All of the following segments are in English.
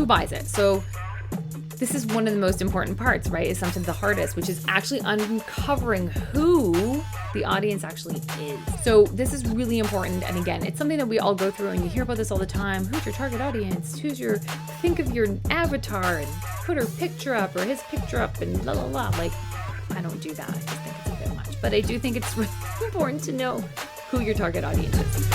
who buys it? So this is one of the most important parts, right? Is sometimes the hardest, which is actually uncovering who the audience actually is. So this is really important. And again, it's something that we all go through, and you hear about this all the time. Who's your target audience? Think of your avatar and put her picture up or his picture up and la la la. Like, I don't do that. I just think it's a bit much. But I do think it's really important to know who your target audience is.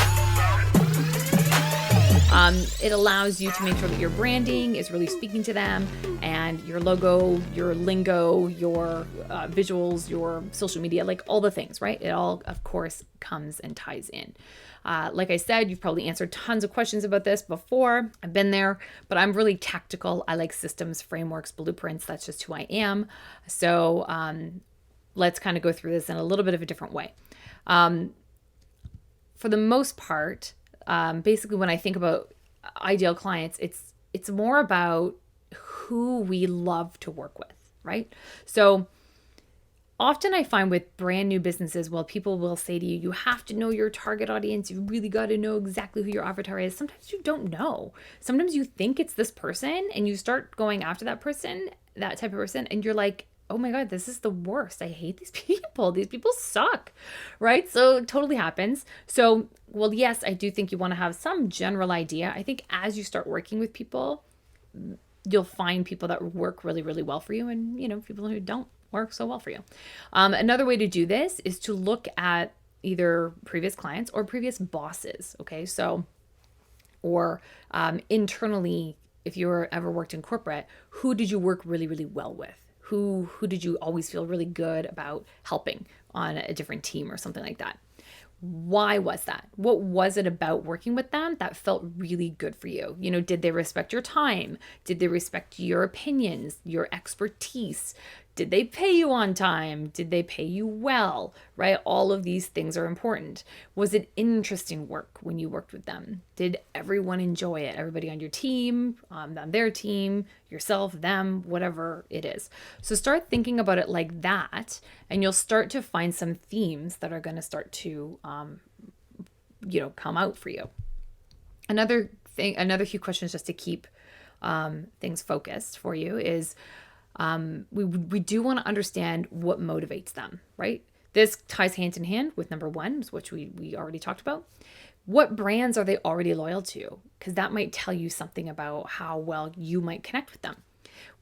It allows you to make sure that your branding is really speaking to them, and your logo, your lingo, your visuals, your social media, like all the things, right? It all, of course, comes and ties in. Like I said, you've probably answered tons of questions about this before. I've been there, but I'm really tactical. I like systems, frameworks, blueprints. That's just who I am. So let's kind of go through this in a little bit of a different way. For the most part, basically when I think about ideal clients, it's more about who we love to work with, right? So often I find with brand new businesses, well, people will say to you, you have to know your target audience. You really got to know exactly who your avatar is. Sometimes you don't know. Sometimes you think it's this person and you start going after that person, that type of person, and you're like, oh my God, this is the worst. I hate these people. These people suck, right? So it totally happens. So, well, yes, I do think you want to have some general idea. I think as you start working with people, you'll find people that work really, really well for you, and, people who don't work so well for you. Another way to do this is to look at either previous clients or previous bosses. Okay. So, or internally, if you ever worked in corporate, who did you work really, really well with? Who did you always feel really good about helping on a different team or something like that? Why was that? What was it about working with them that felt really good for you? Did they respect your time? Did they respect your opinions, your expertise? Did they pay you on time? Did they pay you well, right? All of these things are important. Was it interesting work when you worked with them? Did everyone enjoy it? Everybody on your team, on their team, yourself, them, whatever it is. So start thinking about it like that, and you'll start to find some themes that are going to start to, come out for you. Another few questions just to keep things focused for you is, we do want to understand what motivates them, right? This ties hand in hand with number one, which we already talked about. What brands are they already loyal to? Because that might tell you something about how well you might connect with them.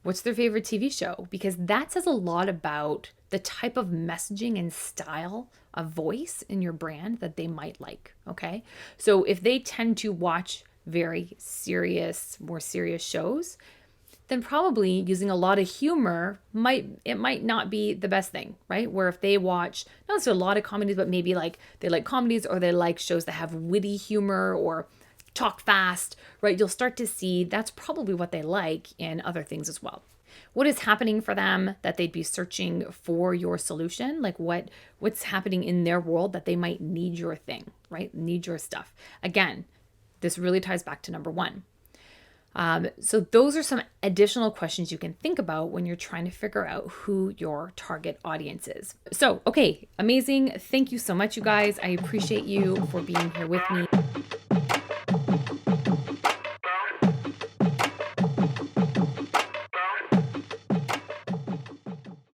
What's their favorite TV show? Because that says a lot about the type of messaging and style of voice in your brand that they might like, okay? So if they tend to watch very more serious shows, then probably using a lot of humor might not be the best thing, right? Where if they watch, not necessarily a lot of comedies, but maybe like they like comedies or they like shows that have witty humor or talk fast, right? You'll start to see that's probably what they like in other things as well. What is happening for them that they'd be searching for your solution? Like what's happening in their world that they might need your thing, right? Need your stuff. Again, this really ties back to number one. So those are some additional questions you can think about when you're trying to figure out who your target audience is. So, okay, amazing. Thank you so much, you guys. I appreciate you for being here with me.